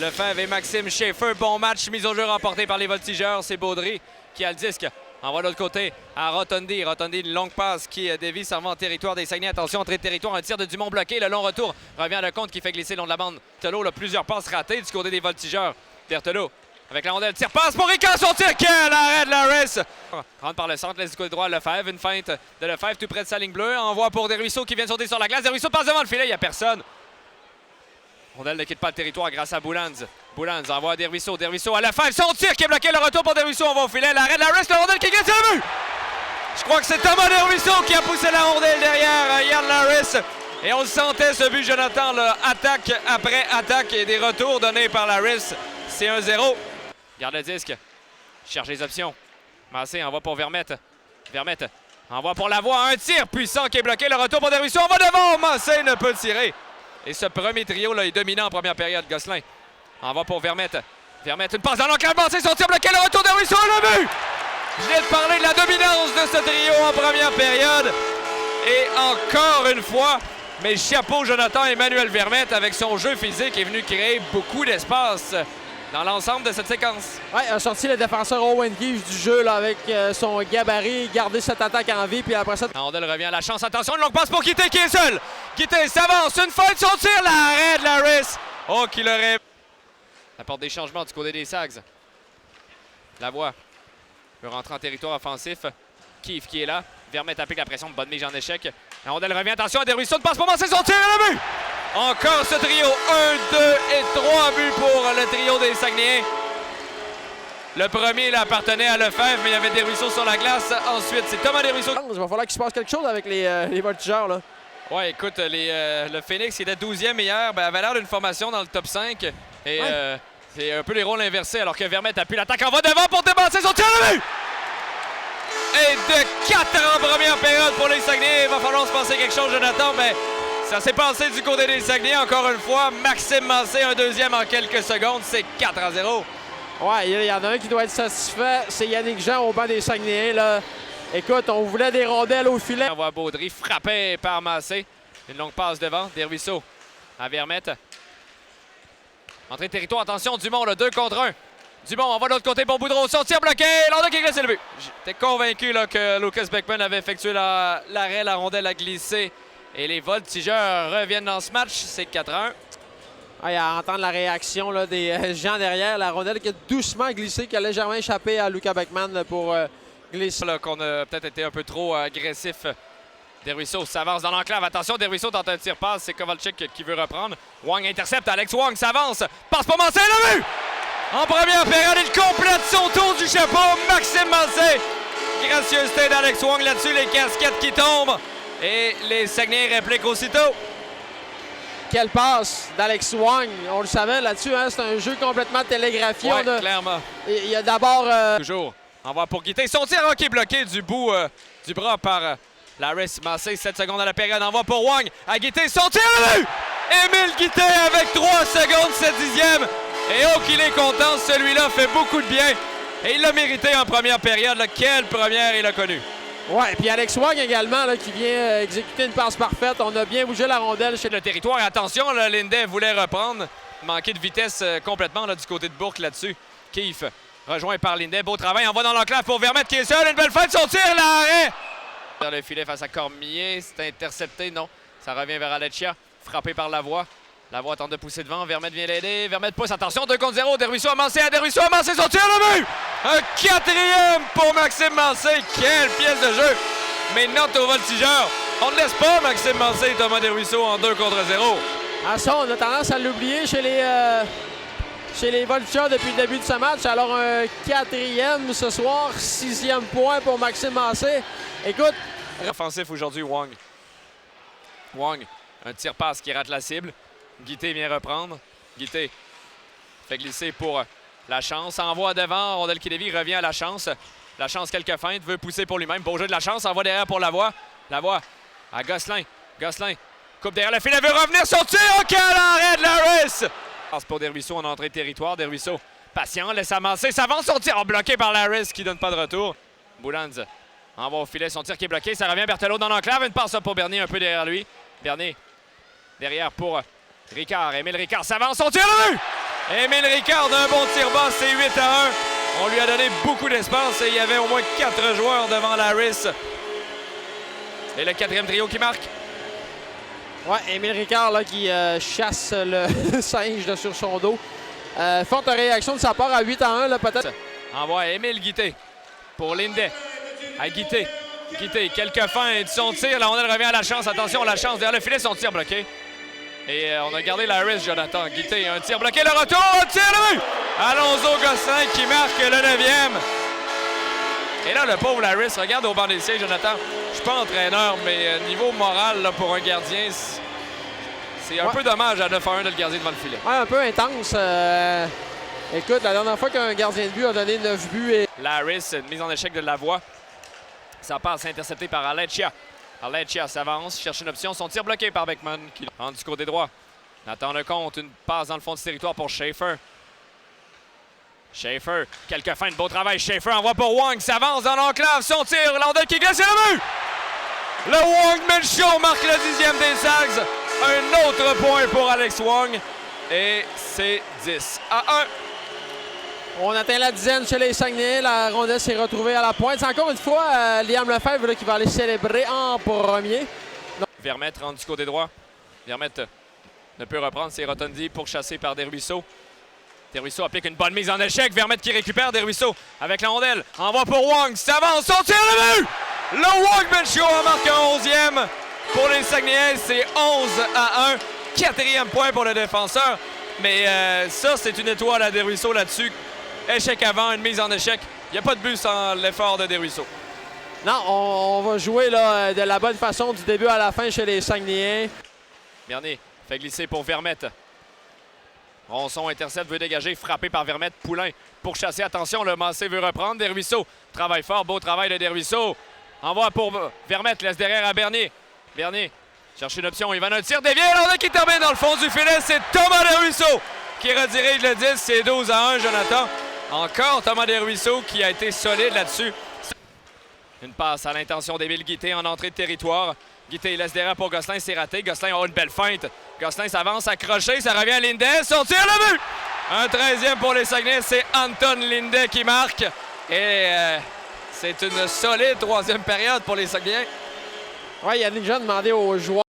Lefebvre et Maxime Schaeffer. Bon match, mise au jeu remporté par les Voltigeurs. C'est Baudry qui a le disque. Envoie de l'autre côté à Rotondi. Rotondi, une longue passe qui dévie, s'en va en territoire des Saguenay. Attention, entrée de territoire, un tir de Dumont bloqué. Le long retour revient à Lecomte qui fait glisser le long de la bande. Berthelot, plusieurs passes ratées du côté des Voltigeurs. Berthelot avec la rondelle, tire passe pour Ricard, son tir. Quel arrêt de Larris! Rentre par le centre, laisse du côté droit Lefebvre. Une feinte de Lefebvre tout près de sa ligne bleue. Envoie pour Desruisseaux qui vient de sauter sur la glace. Desruisseaux passe devant le filet, il n'y a personne. Rondelle ne quitte pas le territoire grâce à Boulanz. Boulanz envoie Desruisseaux. Desruisseaux à Lefebvre. Son tir qui est bloqué. Le retour pour Desruisseaux. On va au filet. L'arrêt de Larris. La rondelle qui glisse sur le but. Je crois que c'est Thomas Desruisseaux qui a poussé la rondelle derrière Yann Larris. Et on le sentait ce but, Jonathan. Là, attaque après attaque et des retours donnés par Larris. C'est 1-0. Garde le disque. Cherche les options. Massé envoie pour Vermette. Vermette envoie pour Lavoie. Un tir puissant qui est bloqué. Le retour pour Desruisseaux. On va devant. Massé ne peut tirer. Et ce premier trio là est dominant en première période. Gosselin envoie pour Vermette. Vermette, une passe dans l'enclavement, c'est son tir bloqué, le retour de Desruisseaux, le but! Je viens de parler de la dominance de ce trio en première période. Et encore une fois, mais chapeau Jonathan Emmanuel Vermette avec son jeu physique est venu créer beaucoup d'espace dans l'ensemble de cette séquence. Oui, a sorti le défenseur Owen Keefe du jeu là, avec son gabarit, garder cette attaque en vie, puis après ça... Rondelle revient à la chance, attention, une longue passe pour Guité qui est seul. Guité s'avance, une feinte, son tir, l'arrêt de Larris. Oh, qu'il aurait... Apporte des changements du côté des Sags. Lavoie peut rentrer en territoire offensif. Keefe qui est là. Vermette applique la pression, bonne mise en échec. La rondelle revient, attention à Desruisseaux, de passe pour Massé, son tir et le but! Encore ce trio, 1, 2 et 3 buts pour le trio des Saguenayens. Le premier il appartenait à Lefebvre, mais il y avait Desruisseaux sur la glace. Ensuite, c'est Thomas Desruisseaux. Il va falloir qu'il se passe quelque chose avec les Voltigeurs, là. Ouais, écoute, le Phoenix qui était 12e hier, avait l'air d'une formation dans le top 5. Et ouais. C'est un peu les rôles inversés, alors que Vermette appuie l'attaque en va devant pour débarrasser son tir de but! Et de 4 en première période pour les Saguenayens. Il va falloir se passer quelque chose, Jonathan, mais ça s'est passé du côté des Saguenayens encore une fois. Maxime Massé, un deuxième en quelques secondes, c'est 4-0. Ouais, il y en a un qui doit être satisfait, c'est Yannick Jean au banc des Saguenayens, là. Écoute, on voulait des rondelles au filet. On voit Baudry frappé par Massé. Une longue passe devant, Desruisseaux à Vermette. Entrée de territoire, attention, Dumont, le 2 contre 1. Dumont envoie de l'autre côté pour Boudreau, son tir bloqué, Landa qui glisse le but. J'étais convaincu là, que Lucas Beckman avait effectué l'arrêt, la rondelle a glissé. Et les Voltigeurs reviennent dans ce match, c'est 4-1. Ouais, à entendre la réaction là, des gens derrière, la rondelle qui a doucement glissé, qui a légèrement échappé à Lucas Beckman là, pour glisser. Qu'on a peut-être été un peu trop agressif. Desruisseaux s'avance dans l'enclave. Attention, Desruisseaux tente un tir-passe. C'est Kovalchik qui veut reprendre. Wang intercepte. Alex Wang s'avance. Passe pour Massé, le but! En première période, il complète son tour du chapeau. Maxime Massé. Gracieuseté d'Alex Wang là-dessus. Les casquettes qui tombent. Et les Saguenayens répliquent aussitôt. Quelle passe d'Alex Wang. On le savait là-dessus. Hein, c'est un jeu complètement télégraphié. Oui, clairement. Il y a d'abord... Toujours. Envoie pour Guité. Son tir qui est bloqué du bout du bras par... Larris Massé, 7 secondes à la période, envoie pour Wang, à Guité, son tir le but! Émile Guité avec 3 secondes, 7 dixièmes. Et oh qu'il est content, celui-là fait beaucoup de bien. Et il l'a mérité en première période, là. Quelle première il a connue. Ouais, puis Alex Wang également, là, qui vient exécuter une passe parfaite. On a bien bougé la rondelle chez le territoire. Et attention, là, Lindet voulait reprendre, manqué de vitesse complètement là, du côté de Bourque là-dessus. Keefe rejoint par Lindet, beau travail, envoie dans l'enclave pour Vermette qui est seul, une belle fête, son tir, l'arrêt! Le filet face à Cormier, c'est intercepté, non. Ça revient vers Aleccia, frappé par Lavoie. Lavoie tente de pousser devant, Vermette vient l'aider. Vermette pousse, attention, 2 contre 0. Desruisseaux a Massé, son tir, le but! Un 4e pour Maxime Massé, quelle pièce de jeu! Mais note aux Voltigeurs, on ne laisse pas Maxime Massé et Thomas Desruisseaux en 2 contre 0. À ça, on a tendance à l'oublier chez les Voltigeurs depuis le début de ce match. Alors un 4e ce soir, 6e point pour Maxime Massé. Écoute... Offensif aujourd'hui, Wang. Wang, un tir-passe qui rate la cible. Guité vient reprendre. Guité fait glisser pour la chance. Envoie devant, rondelle qui dévie, revient à la chance. La chance, quelques feintes, veut pousser pour lui-même. Beau jeu de la chance, envoie derrière pour Lavoie. Lavoie à Gosselin. Gosselin coupe derrière le filet, veut revenir son tir. Oh, quel arrêt de Larris! Passe pour Desruisseaux en entrée de territoire. Desruisseaux, patient, laisse avancer, s'avance son tir. Oh, bloqué par Larris qui donne pas de retour. Boulanz envoie au filet, son tir qui est bloqué. Ça revient Berthelot dans l'enclave. Une passe pour Bernier un peu derrière lui. Bernier derrière pour Ricard. Émile Ricard s'avance, son tir le but! Émile Ricard d'un bon tir bas, c'est 8-1. On lui a donné beaucoup d'espace et il y avait au moins 4 joueurs devant Larris. Et le 4e trio qui marque. Ouais, Émile Ricard là, qui chasse le singe là, sur son dos. Forte réaction de sa part à 8-1, là, peut-être. Envoie Émile Guité pour Lindet. À Guité. Guité, quelques fins de son tir. La rondelle revient à la chance. Attention, la chance derrière le filet, son tir bloqué. Et on a gardé Larris, Jonathan. Guité, un tir bloqué, le retour, un tir le but! Alonso Gosselin qui marque le 9e. Et là, le pauvre Larris, regarde au banc des sièges, Jonathan. Je suis pas entraîneur, mais niveau moral là, pour un gardien, c'est un peu dommage à 9-1 de le garder devant le filet. Ouais, un peu intense. Écoute, la dernière fois qu'un gardien de but a donné 9 buts. Et... Larris, une mise en échec de Lavoie. Ça passe intercepté par Aleccia. Aleccia s'avance, cherche une option. Son tir bloqué par Beckman qui rentre du côté droit. Nathan Lecomte, une passe dans le fond du territoire pour Schaefer. Schaefer, quelques fins de beau travail. Schaefer envoie pour Wong, s'avance dans l'enclave. Son tir, Landel qui glisse le but! Le Wongman Show marque le 10e des Sags. Un autre point pour Alex Wong. Et c'est 10-1. On atteint la dizaine chez les Saguenay. La rondelle s'est retrouvée à la pointe. C'est encore une fois Liam Lefebvre là, qui va aller célébrer en premier. Non. Vermette rentre du côté droit. Vermette ne peut reprendre. C'est Rotondi pourchassé par Desruisseaux. Desruisseaux applique une bonne mise en échec. Vermette qui récupère Desruisseaux avec la rondelle. Envoie pour Wong. S'avance. Son tir le but! Le Wongman Show en marque un 11e. Pour les Saguenayens, c'est 11-1. 4e point pour le défenseur. Mais ça, c'est une étoile à Desruisseaux là-dessus. Échec avant, une mise en échec. Il n'y a pas de but sans l'effort de Desruisseaux. Non, on va jouer là, de la bonne façon du début à la fin chez les Saguenayens. Bernier fait glisser pour Vermette. Ronson intercepte, veut dégager, frappé par Vermette. Poulain pour chasser. Attention, le Massé veut reprendre. Desruisseaux travaille fort, beau travail de Desruisseaux. Envoie pour Vermette, laisse derrière à Bernier. Bernier cherche une option, il va un tir dévié. L'ordre qui termine dans le fond du filet, c'est Thomas Desruisseaux qui redirige le 10. C'est 12-1, Jonathan. Encore Thomas Desruisseaux qui a été solide là-dessus. Une passe à l'intention d'Émile Guité en entrée de territoire. Guité laisse derrière pour Gosselin, c'est raté. Gosselin a une belle feinte. Gosselin s'avance, accroché, ça revient à Lindet. Son tir le but! Un 13e pour les Saguenay, c'est Anton Lindet qui marque. Et c'est une solide 3e période pour les Saguenay. Oui, il y a déjà demandé aux joueurs.